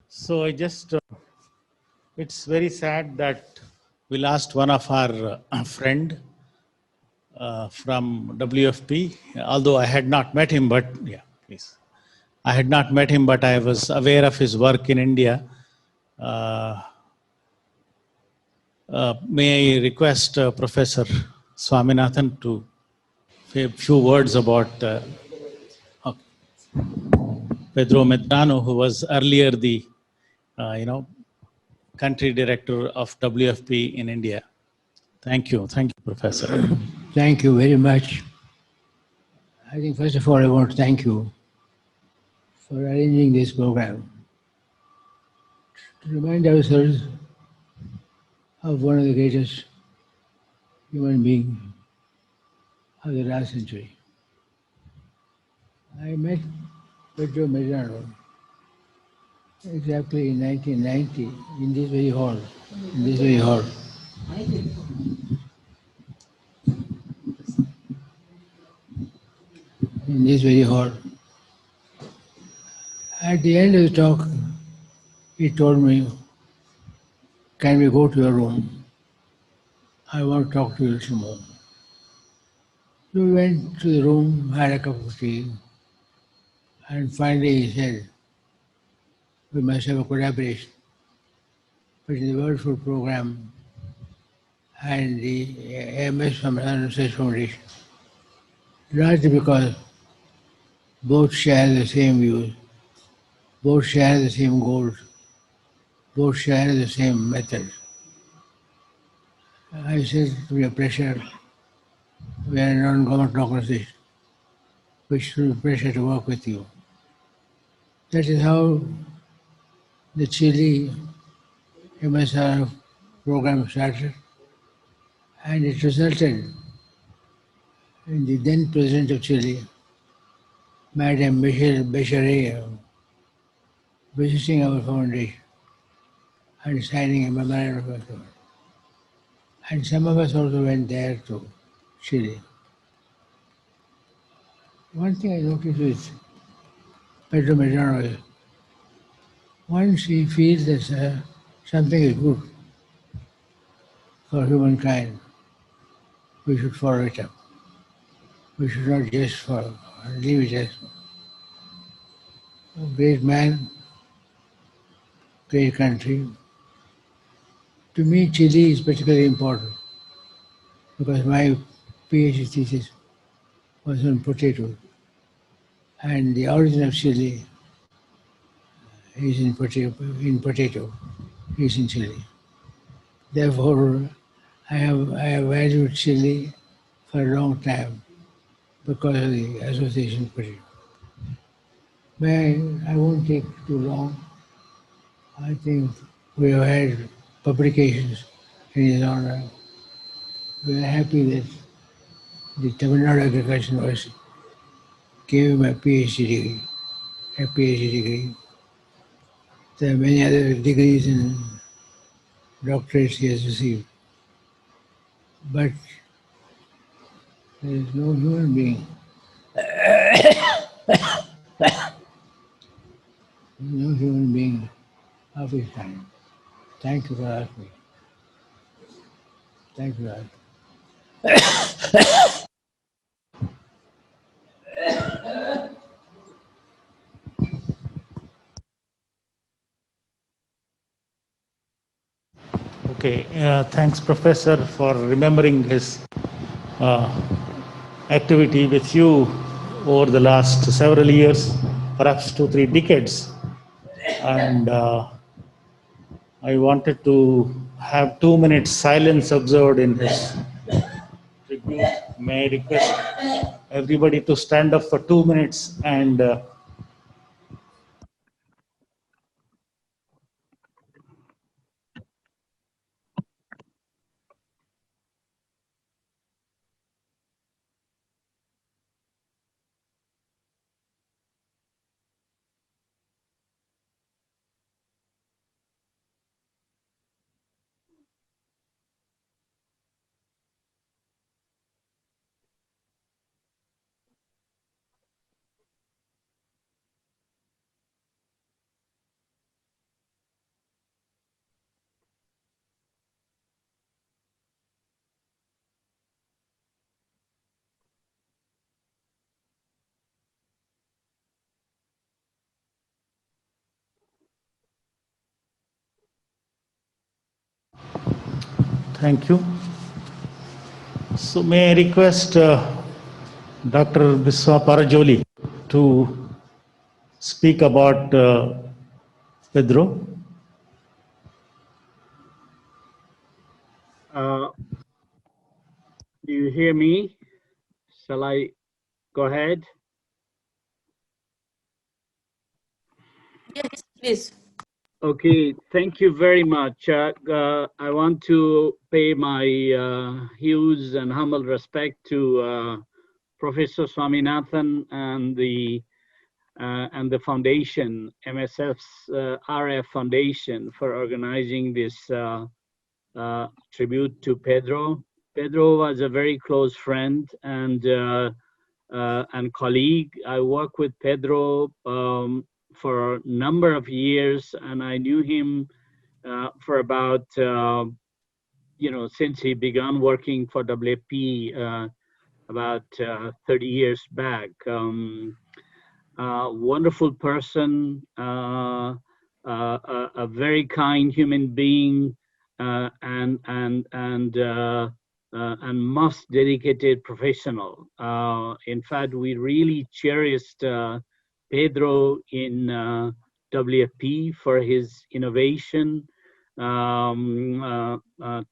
So it's very sad that we lost one of our friend from WFP. Although I had not met him, but yeah, please. I had not met him, but I was aware of his work in India. Uh, may I request Professor Swaminathan to say a few words about Pedro Medrano, who was earlier the, country director of WFP in India. Thank you, Professor. Thank you very much. I think first of all, I want to thank you for arranging this program to remind ourselves of one of the greatest human beings of the last century. I met Pedro Medrano exactly in 1990 in this very hall. In this very hall. In this very hall. At the end of the talk, he told me, "Can we go to your room? I want to talk to you a little more." So we went to the room, had a cup of tea, and finally he said, "We must have a collaboration between the World Food Program and the AMS Research Foundation, largely because both share the same views, both share the same goals, both share the same methods." I said, "We are pressure. We are a non-government organization. We should be pressure to work with you." That is how the Chile MSR program started, and it resulted in the then President of Chile, Madame Michelle Bachelet, visiting our foundation and signing a memorandum of agreement. And some of us also went there to Chile. One thing I noticed with Pedro Medrano is once he feels that something is good for humankind, we should follow it up. We should not just follow, leave it as a great man, great country. To me, Chile is particularly important because my PhD thesis was on potatoes, and the origin of Chile is in potato, is in Chile. Therefore, I have valued Chile for a long time because of the association potato. But I won't take too long. I think we have had publications in his honor. We are happy that the Tamil Nadu Agriculture University gave him a PhD degree. There are many other degrees and doctorates he has received. But there is no human being, no human being of his time. Thank you for asking me. Thank you for asking. Okay, thanks, Professor, for remembering his uh, activity with you over the last several years, perhaps 2, 3 decades. And I wanted to have 2 minutes silence observed in his tribute. May I request everybody to stand up for 2 minutes and Thank you. So may I request Dr. Biswa Parajoli to speak about Pedro? Do you hear me? Shall I go ahead? Yes, please. Okay, thank you very much. I want to pay my huge and humble respect to Professor Swaminathan and the foundation, MSF's RF Foundation, for organizing this tribute to Pedro. Pedro was a very close friend and colleague. I worked with Pedro for a number of years, and I knew him for about, since he began working for WFP about 30 years back. Wonderful person, a very kind human being, and most dedicated professional. In fact, we really cherished Pedro in WFP for his innovation,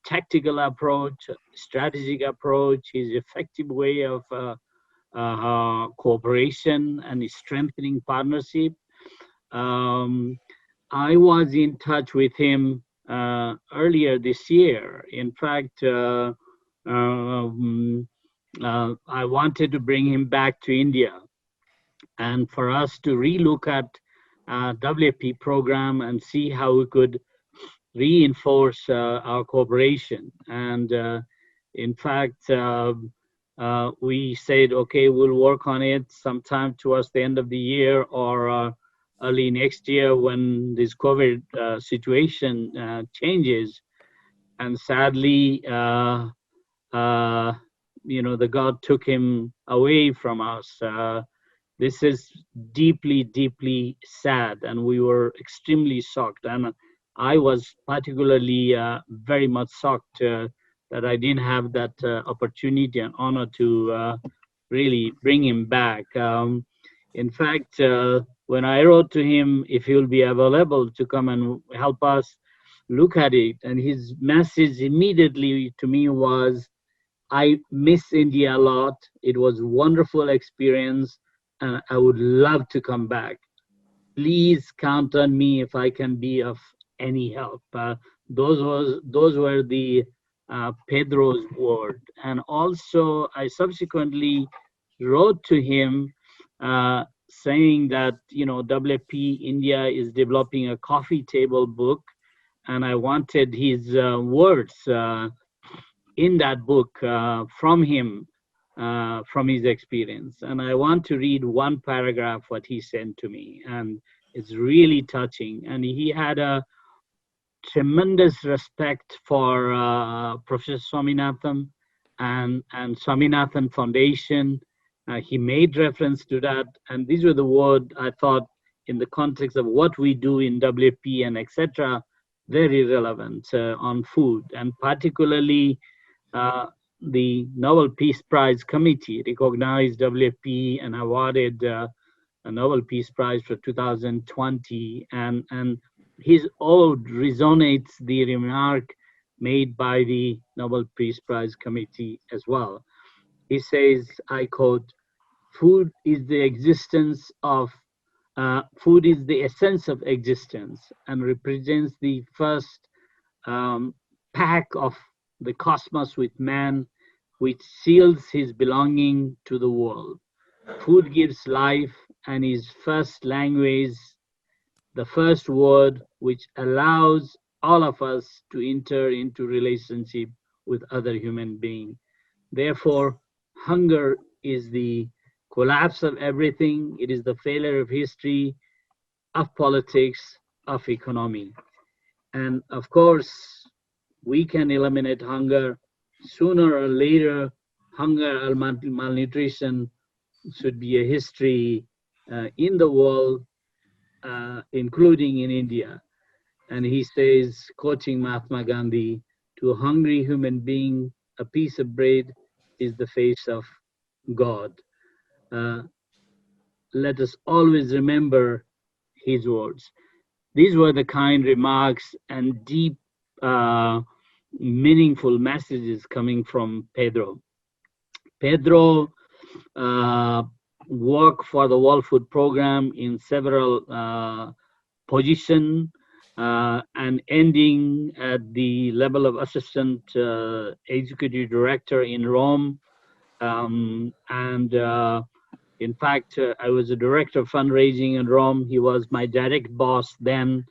tactical approach, strategic approach, his effective way of cooperation and strengthening partnership. I was in touch with him earlier this year. In fact, I wanted to bring him back to India and for us to relook at WFP program and see how we could reinforce our cooperation. And in fact, we said, okay, we'll work on it sometime towards the end of the year or early next year when this COVID situation changes. And sadly, the God took him away from us. This is deeply, deeply sad, and we were extremely shocked. And I was particularly very much shocked that I didn't have that opportunity and honor to really bring him back. In fact, when I wrote to him if he will be available to come and help us look at it, and his message immediately to me was, I miss India a lot. It was a wonderful experience, and I would love to come back. Please count on me if I can be of any help. Those were the Pedro's word. And also, I subsequently wrote to him saying that WFP India is developing a coffee table book, and I wanted his words in that book from him, from his experience. And I want to read one paragraph what he sent to me, and it's really touching. And he had a tremendous respect for Professor Swaminathan and Swaminathan Foundation. He made reference to that, and these were the words I thought in the context of what we do in WFP and etc., very relevant on food, and particularly the Nobel Peace Prize Committee recognized WFP and awarded a Nobel Peace Prize for 2020. And his ode resonates the remark made by the Nobel Peace Prize Committee as well. He says, I quote, food is the essence of existence and represents the first pact of the cosmos with man, which seals his belonging to the world. Food gives life and is first language, the first word which allows all of us to enter into relationship with other human beings. Therefore, hunger is the collapse of everything. It is the failure of history, of politics, of economy. And of course, we can eliminate hunger. Sooner or later, hunger and malnutrition should be a history in the world, including in India. And he says, quoting Mahatma Gandhi, to a hungry human being, a piece of bread is the face of God. Let us always remember his words. These were the kind remarks and deep, meaningful messages coming from Pedro. Pedro worked for the World Food Program in several positions and ending at the level of assistant executive director in Rome. In fact, I was a director of fundraising in Rome. He was my direct boss then.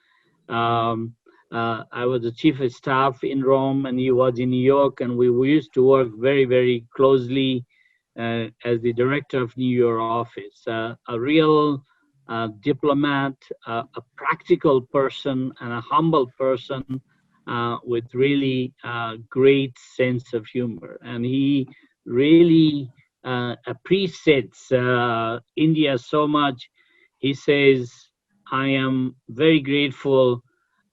I was the chief of staff in Rome, and he was in New York, and we used to work very, very closely as the director of New York office. A real diplomat, a practical person, and a humble person with really great sense of humor. And he really appreciates India so much. He says, I am very grateful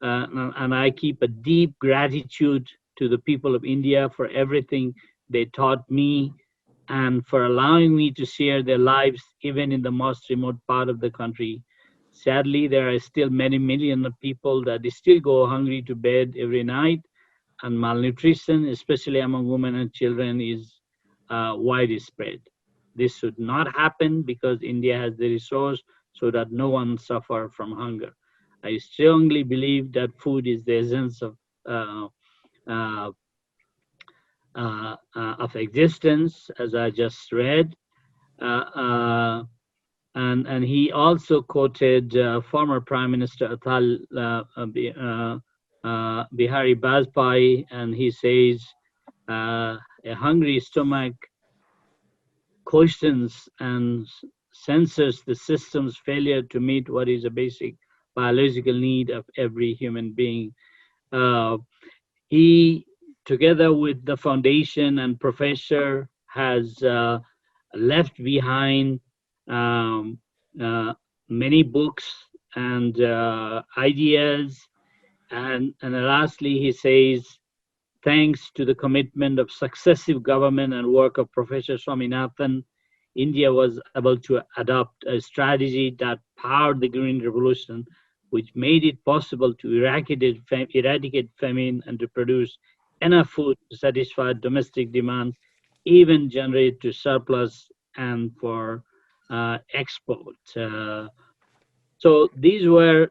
and I keep a deep gratitude to the people of India for everything they taught me and for allowing me to share their lives even in the most remote part of the country. Sadly, there are still many millions of people that still go hungry to bed every night, and malnutrition, especially among women and children, is widespread. This should not happen because India has the resource so that no one suffer from hunger. I strongly believe that food is the essence of existence, as I just read. And he also quoted former Prime Minister Atal Bihari Vajpayee, and he says, a hungry stomach questions and censors the system's failure to meet what is a basic biological need of every human being. He, together with the foundation and professor, has left behind many books and ideas. And lastly, he says, thanks to the commitment of successive government and work of Professor Swaminathan, India was able to adopt a strategy that powered the Green Revolution, which made it possible to eradicate famine and to produce enough food to satisfy domestic demand, even generate to surplus and for export. So these were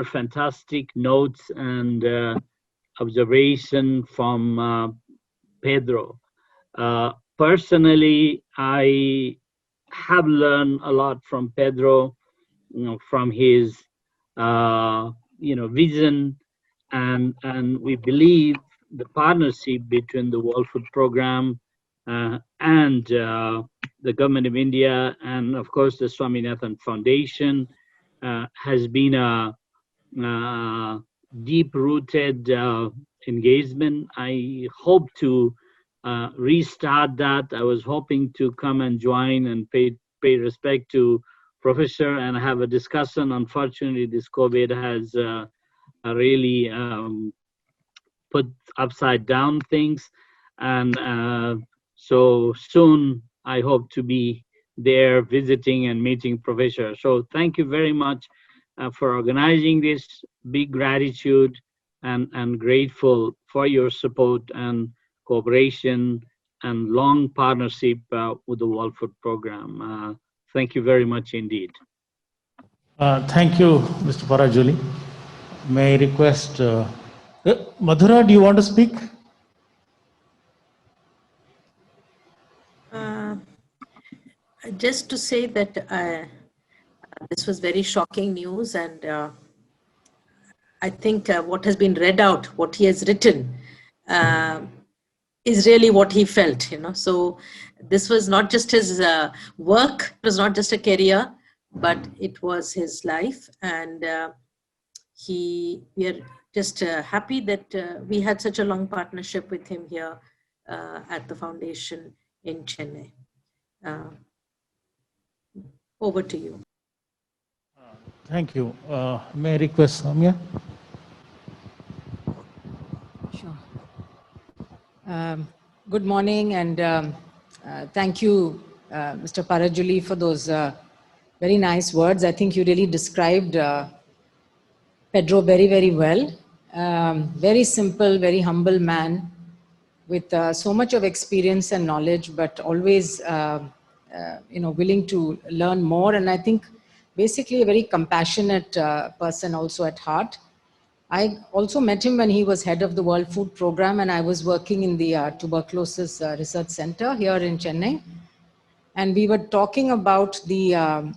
fantastic notes and observation from Pedro. Personally, I have learned a lot from Pedro, from his vision, and we believe the partnership between the World Food Program and the government of India, and of course the Swaminathan Foundation, has been a deep-rooted engagement. I hope to restart that. I was hoping to come and join and pay respect to Professor and have a discussion. Unfortunately, this COVID has really put upside down things, and so soon I hope to be there visiting and meeting Professor. So thank you very much for organizing this. Big gratitude and grateful for your support and cooperation and long partnership with the World Food Program. Thank you very much indeed. Thank you, Mr. Parajuli. May I request, Madhura, do you want to speak? Just to say that this was very shocking news, and I think what has been read out, what he has written, is really what he felt, So this was not just his work, it was not just a career, but it was his life. And we are just happy that we had such a long partnership with him here at the foundation in Chennai. Over to you. Thank you. May I request Samya? Good morning, and thank you, Mr. Parajuli, for those very nice words. I think you really described Pedro very, very well. Very simple, very humble man with so much of experience and knowledge, but always, willing to learn more. And I think basically a very compassionate person also at heart. I also met him when he was head of the World Food Program, and I was working in the Tuberculosis Research Center here in Chennai. And we were talking about the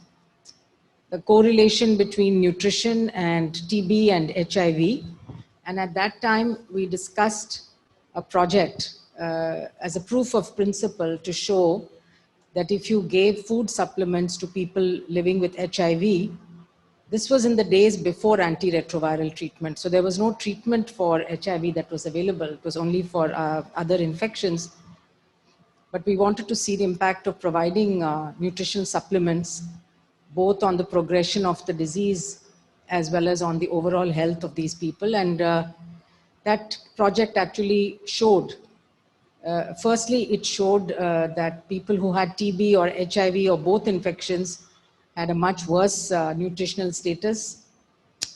correlation between nutrition and TB and HIV. And at that time, we discussed a project as a proof of principle to show that if you gave food supplements to people living with HIV, this was in the days before antiretroviral treatment. So there was no treatment for HIV that was available. It was only for other infections. But we wanted to see the impact of providing nutrition supplements, both on the progression of the disease as well as on the overall health of these people. And that project actually showed, firstly, it showed that people who had TB or HIV or both infections had a much worse nutritional status.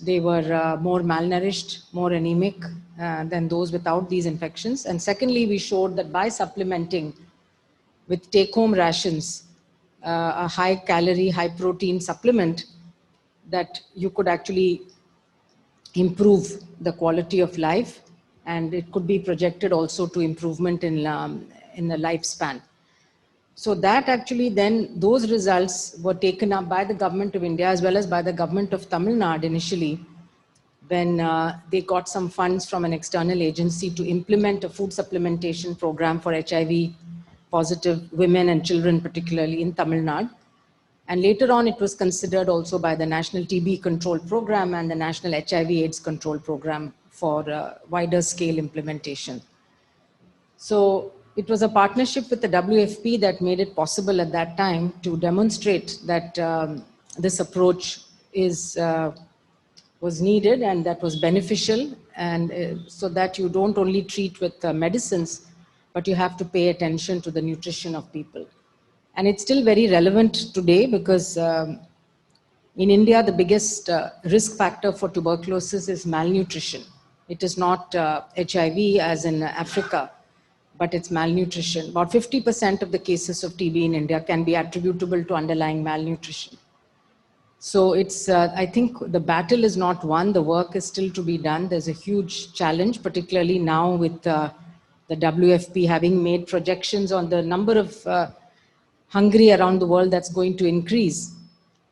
They were more malnourished, more anemic than those without these infections. And secondly, we showed that by supplementing with take-home rations, a high-calorie, high-protein supplement, that you could actually improve the quality of life, and it could be projected also to improvement in the lifespan. So that actually then, those results were taken up by the government of India as well as by the government of Tamil Nadu initially, when they got some funds from an external agency to implement a food supplementation program for HIV positive women and children, particularly in Tamil Nadu. And later on, it was considered also by the National TB Control Program and the National HIV AIDS Control Program for wider scale implementation. So it was a partnership with the WFP that made it possible at that time to demonstrate that this approach was needed and that was beneficial, and so that you don't only treat with medicines, but you have to pay attention to the nutrition of people. And it's still very relevant today because in India, the biggest risk factor for tuberculosis is malnutrition. It is not HIV as in Africa, but it's malnutrition. About 50% of the cases of TB in India can be attributable to underlying malnutrition. So it's, I think the battle is not won, the work is still to be done. There's a huge challenge, particularly now with the WFP having made projections on the number of hungry around the world that's going to increase.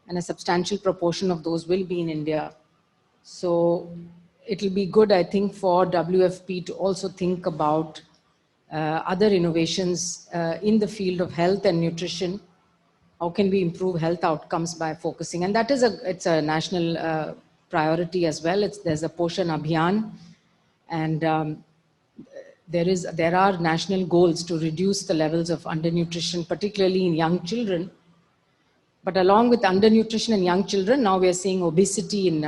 And a substantial proportion of those will be in India. So it'll be good, I think, for WFP to also think about other innovations in the field of health and nutrition. How can we improve health outcomes by focusing? And that is it's a national priority as well. There's a Poshan Abhiyan, and there are national goals to reduce the levels of undernutrition, particularly in young children. But along with undernutrition in young children, now we are seeing obesity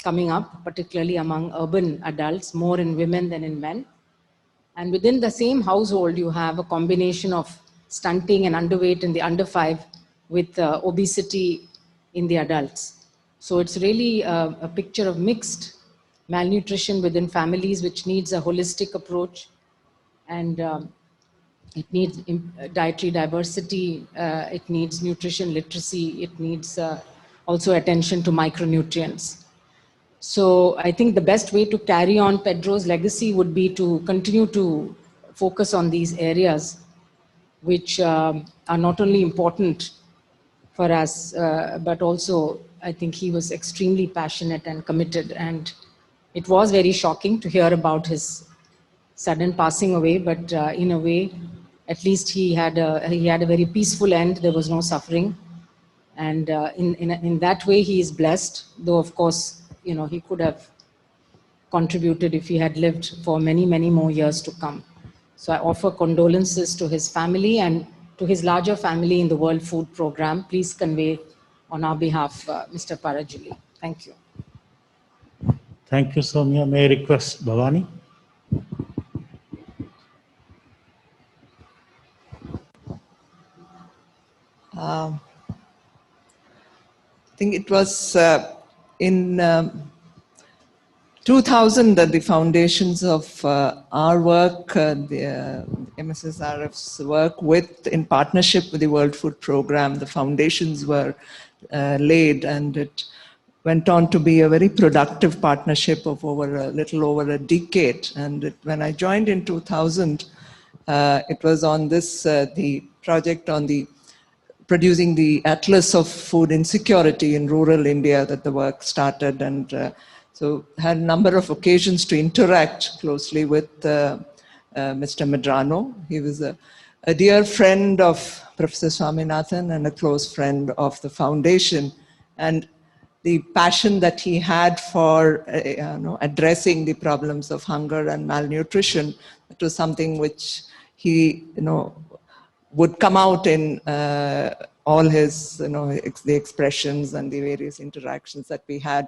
coming up, particularly among urban adults, more in women than in men. And within the same household, you have a combination of stunting and underweight in the under 5 with obesity in the adults. So it's really a picture of mixed malnutrition within families, which needs a holistic approach. And it needs dietary diversity, it needs nutrition literacy, it needs also attention to micronutrients. So I think the best way to carry on Pedro's legacy would be to continue to focus on these areas, which are not only important for us, but also I think he was extremely passionate and committed. And it was very shocking to hear about his sudden passing away, but in a way, at least he had a very peaceful end. There was no suffering, and in that way, he is blessed. Though of course, he could have contributed if he had lived for many, many more years to come. So I offer condolences to his family and to his larger family in the World Food Program. Please convey on our behalf, Mr. Parajuli. Thank you. Thank you, Soumya. May I request Bhavani? I think it was in 2000 that the foundations of our work, the MSSRF's work in partnership with the World Food Programme, the foundations were laid, and it went on to be a very productive partnership of a little over a decade. And when I joined in 2000, it was on this, the project on the producing the Atlas of Food Insecurity in rural India that the work started, and so had a number of occasions to interact closely with Mr. Medrano. He was a dear friend of Professor Swaminathan and a close friend of the foundation, and the passion that he had for addressing the problems of hunger and malnutrition, it was something which he would come out in all his, the expressions and the various interactions that we had.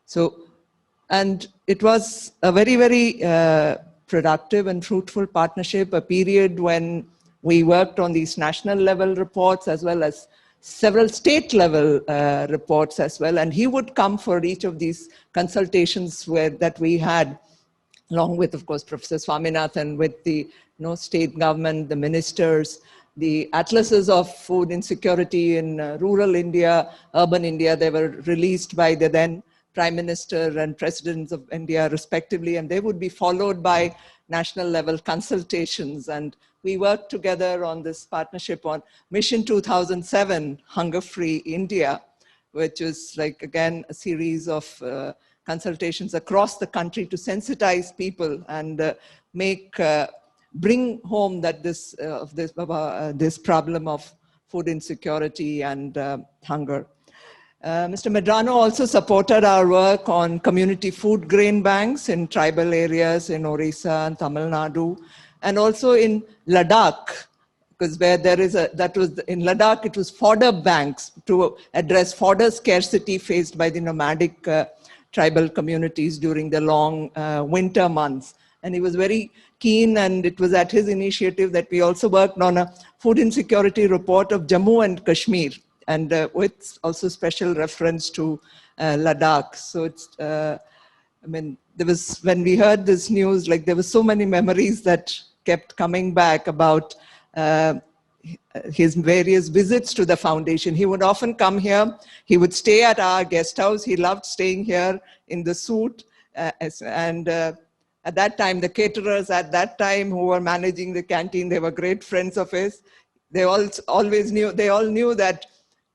So, and it was a very, very productive and fruitful partnership, a period when we worked on these national level reports as well as several state level reports as well. And he would come for each of these consultations that we had, along with, of course, Professor Swaminathan, with the state government, the ministers, the atlases of food insecurity in rural India, urban India. They were released by the then Prime Minister and Presidents of India respectively, and they would be followed by national level consultations. And we worked together on this partnership on Mission 2007, Hunger Free India, which is like, again, a series of consultations across the country to sensitize people and bring home that this problem of food insecurity and hunger. Mr. Medrano also supported our work on community food grain banks in tribal areas in Orissa and Tamil Nadu, and also in Ladakh, because where there is in Ladakh, it was fodder banks to address fodder scarcity faced by the nomadic tribal communities during the long winter months. And he was very keen, and it was at his initiative that we also worked on a food insecurity report of Jammu and Kashmir, and with also special reference to Ladakh. So it's, when we heard this news, like there were so many memories that kept coming back about his various visits to the foundation. He would often come here. He would stay at our guest house. He loved staying here in the suite. At that time, the caterers at that time who were managing the canteen, they were great friends of his. They all knew that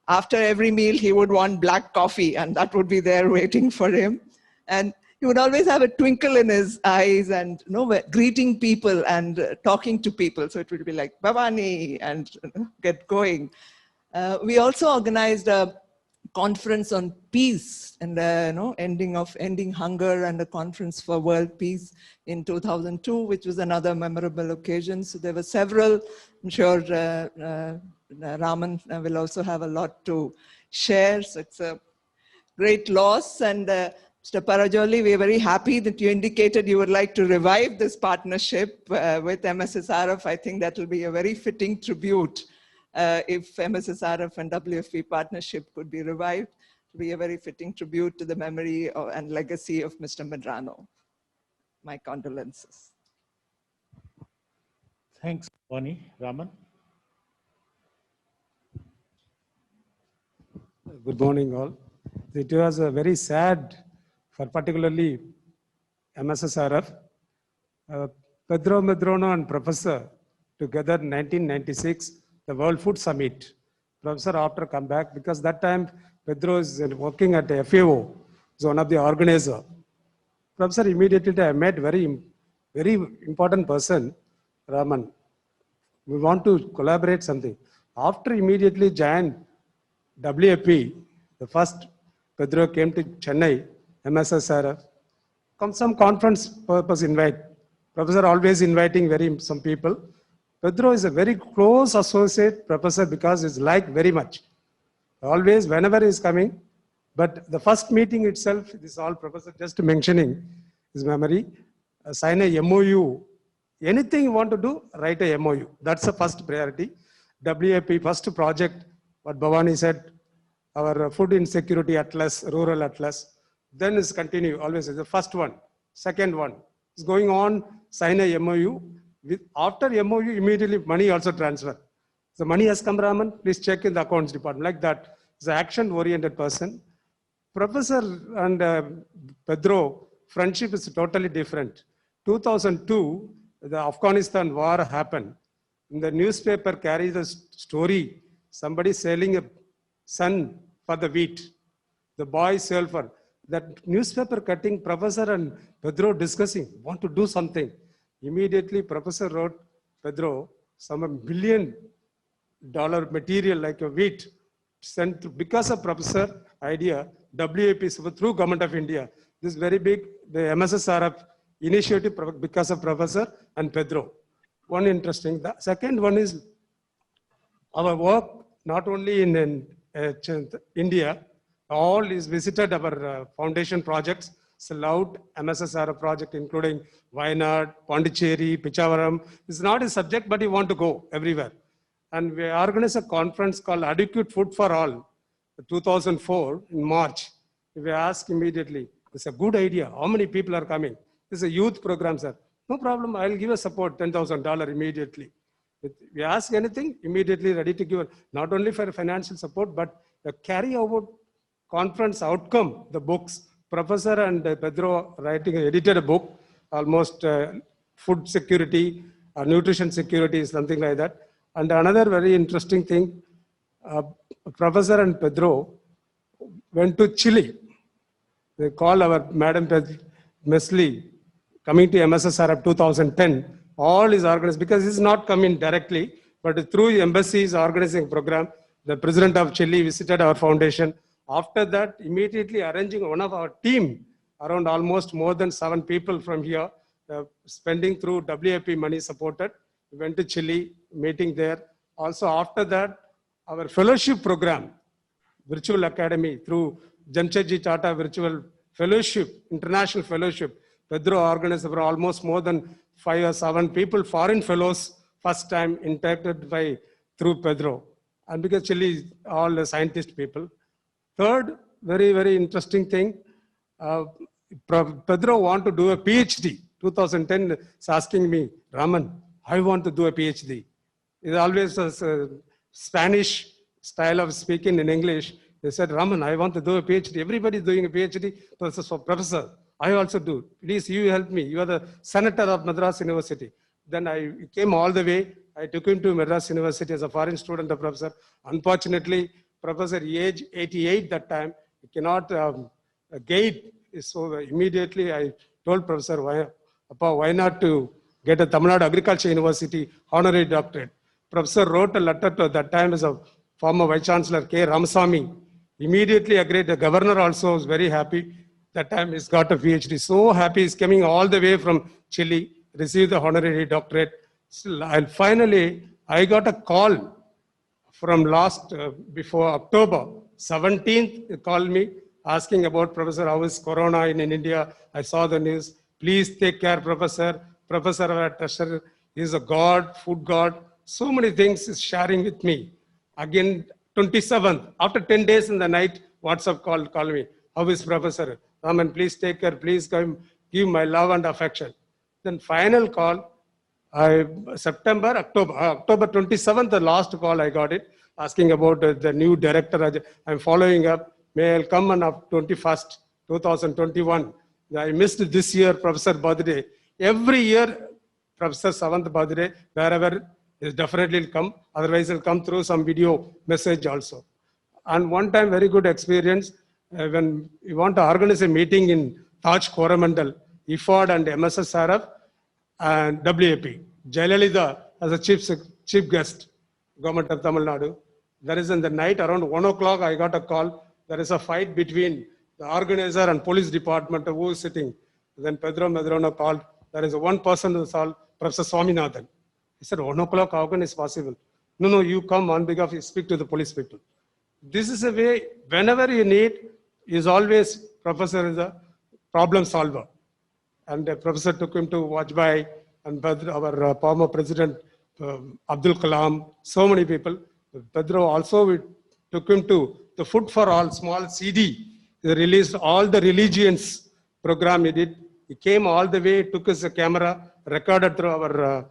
after every meal, he would want black coffee, and that would be there waiting for him. And he would always have a twinkle in his eyes and greeting people and talking to people. So it would be like, Bhavani, and get going. We also organized a conference on peace and ending hunger, and a conference for world peace in 2002, which was another memorable occasion. So there were several. I'm sure Raman will also have a lot to share. So it's a great loss. And Mr. Parajoli, we are very happy that you indicated you would like to revive this partnership with MSSRF. I think that will be a very fitting tribute. If MSSRF and WFP partnership could be revived, it would be a very fitting tribute to the memory and legacy of Mr. Medrano. My condolences. Thanks, Bonnie. Raman? Good morning, all. It was a very sad for particularly MSSRF. Pedro Medrano and Professor together in 1996, the World Food Summit. Professor after come back, because that time Pedro is working at the FAO, is one of the organizers. Professor immediately I met very important person, Raman. We want to collaborate something. After immediately joined WFP, the first Pedro came to Chennai, MSSRF. Some conference purpose invite. Professor always inviting some people. Pedro is a very close associate professor because he's liked very much. Always, whenever he's coming, but the first meeting itself, this is all professor just mentioning his memory, sign a MOU. Anything you want to do, write a MOU. That's the first priority. WFP first project what Bhavani said, our food insecurity atlas, rural atlas. Then is continue, always the first one, second one. Is going on, sign a MOU. After MOU, immediately money also transfer. The money has come, Raman, please check in the accounts department. Like that, he's an action-oriented person. Professor and Pedro, friendship is totally different. 2002, the Afghanistan war happened. In the newspaper carries a story, somebody selling a son for the wheat. The boy sell for that newspaper cutting, Professor and Pedro discussing, want to do something. Immediately, Professor wrote, Pedro, some $1 billion material like a wheat sent to, because of Professor idea, WAP through Government of India. This is very big, the MSSRF initiative because of Professor and Pedro. One interesting. The second one is our work, not only in India, all is visited our foundation projects. It's a loud MSSRF project, including Wayanad, Pondicherry, Pichavaram. It's not a subject, but you want to go everywhere. And we organized a conference called Adequate Food for All, 2004 in March. We asked immediately, it's a good idea. How many people are coming? It's a youth program, sir. No problem, I'll give a support, $10,000 immediately. If we ask anything, immediately ready to give, not only for financial support, but the carry over conference outcome, the books. Professor and Pedro edited a book, almost food security, nutrition security, something like that. And another very interesting thing, Professor and Pedro went to Chile. They called our Madam Mesley, coming to MSSRF 2010. All is organized, because it's not coming directly, but through embassies organizing a program. The president of Chile visited our foundation. After that, immediately arranging one of our team, around almost more than 7 people from here, spending through WAP money supported. We went to Chile, meeting there. Also after that, our fellowship program, Virtual Academy, through Jamshedji Tata Virtual Fellowship, International Fellowship, Pedro organized for almost more than 5 or 7 people, foreign fellows, first time interacted through Pedro. And because Chile is all the scientist people. Third, very, very interesting thing, Pedro want to do a PhD. 2010 is asking me, Raman, I want to do a PhD. It's always a Spanish style of speaking in English. They said, Raman, I want to do a PhD. Everybody is doing a PhD. Professor, I also do. Please, you help me. You are the senator of Madras University. Then I came all the way. I took him to Madras University as a foreign student of professor. Unfortunately, Professor, age 88 that time, he cannot gate. So immediately I told Professor, why not to get a Tamil Nadu Agriculture University honorary doctorate. Professor wrote a letter to that time as a former Vice Chancellor K. Ramasamy. Immediately agreed. The governor also was very happy. That time he's got a PhD. So happy, he's coming all the way from Chile, received the honorary doctorate. Still, finally, I got a call from before October 17th, he called me asking about, Professor, how is Corona in India? I saw the news. Please take care, Professor. Professor of our treasurer is a God, food God. So many things he's sharing with me. Again, 27th, after 10 days in the night, WhatsApp call me. How is Professor? Raman, please take care. Please come, give my love and affection. Then final call, October 27th, the last call I got it, asking about the new director. I'm following up. May I come on 21st, 2021. I missed this year, Professor birthday. Every year, Professor 7th birthday, wherever is definitely will come. Otherwise, it'll come through some video message also. And one time, very good experience, when you want to organize a meeting in Taj Coromandel, IFOD and MSSRF, and WAP. Jayalalitha as a chief guest, Government of Tamil Nadu. There is in the night around 1 o'clock, I got a call. There is a fight between the organizer and police department who is sitting. Then Pedro Medrano called. There is one person who called, Professor Swaminathan. He said, 1 o'clock, how can it possible? No, you come on behalf, you speak to the police people. This is a way, whenever you need, is always, Professor is a problem solver. And the professor took him to Vajpayee and our former president, Abdul Kalam, so many people. Pedro also took him to the Food for All small CD. He released all the religions program he did. He came all the way, took his camera, recorded through our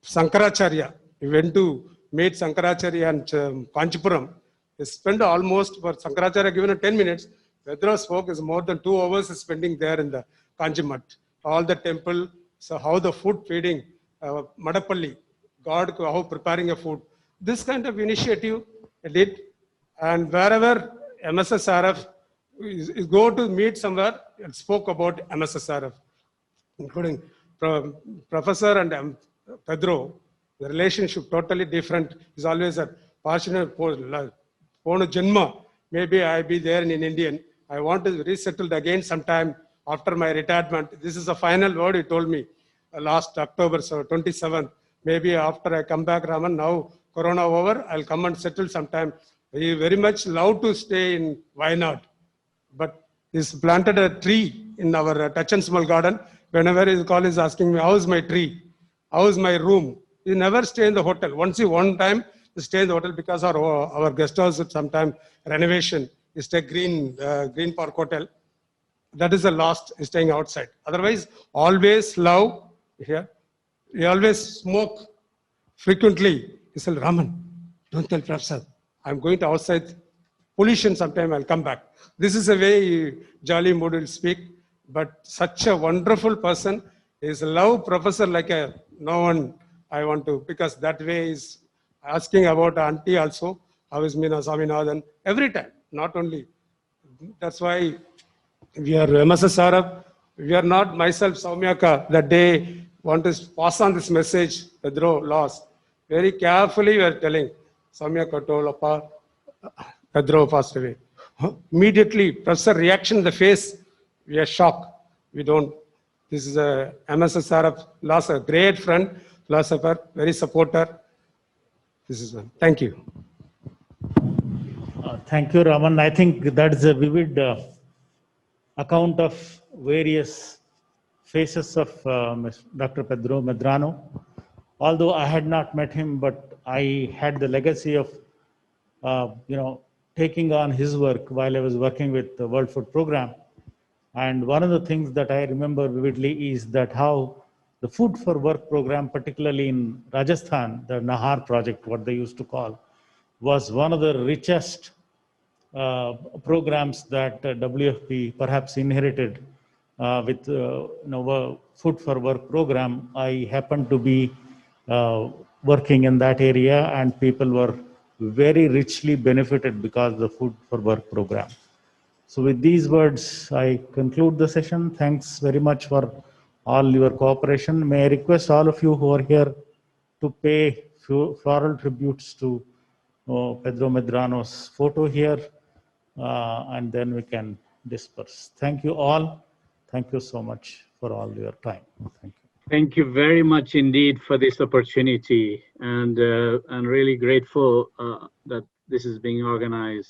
Sankaracharya. He went to meet Sankaracharya and Kanchipuram. He spent almost, for Sankaracharya given him 10 minutes, Pedro spoke is more than 2 hours spending there in the Kanchimat. All the temple, so how the food feeding, Madapalli, God, how preparing a food. This kind of initiative he did. And wherever MSSRF is go to meet somewhere, it spoke about MSSRF, including Professor and Pedro. The relationship totally different. Is always a passionate Pona Janma. Maybe I be there in Indian. I want to resettle again sometime after my retirement. This is the final word he told me last October, so 27th. Maybe after I come back, Raman, now Corona over, I'll come and settle sometime. He very much loved to stay in Wayanad, but he's planted a tree in our touch and smell garden. Whenever his call is asking me, how's my tree? How's my room? He never stay in the hotel. One time, he stay in the hotel because our guest house at some time renovation. He stay Green Park Hotel. That is the last, staying outside. Otherwise, always love here. He always smoke frequently. He said, Raman, don't tell Professor. I'm going to outside. Pollution sometime, I'll come back. This is a way jolly mood will speak. But such a wonderful person is love professor like no one I want to, because that way is asking about auntie also, how is Meena Swaminathan, every time, not only. That's why we are MSSRF. We are not myself, Saumyaka, that day want to pass on this message, Pedro lost. Very carefully we are telling, Saumyaka told, Appa, Pedro passed away. Immediately, professor reaction in the face, we are shocked. We don't. This is a MSSRF, lost a great friend, philosopher, very supporter. This is one. Thank you. Thank you, Raman. I think that is a vivid account of various faces of Dr. Pedro Medrano. Although I had not met him, but I had the legacy of, taking on his work while I was working with the World Food Program. And one of the things that I remember vividly is that how the Food for Work program, particularly in Rajasthan, the Nahar project, what they used to call, was one of the richest programs that WFP perhaps inherited with Food for Work program. I happened to be working in that area, and people were very richly benefited because of the Food for Work program. So with these words, I conclude the session. Thanks very much for all your cooperation. May I request all of you who are here to pay floral tributes to Pedro Medrano's photo here, and then we can disperse. Thank you all. Thank you so much for all your time. Thank you. Thank you very much indeed for this opportunity, and I'm really grateful that this is being organized.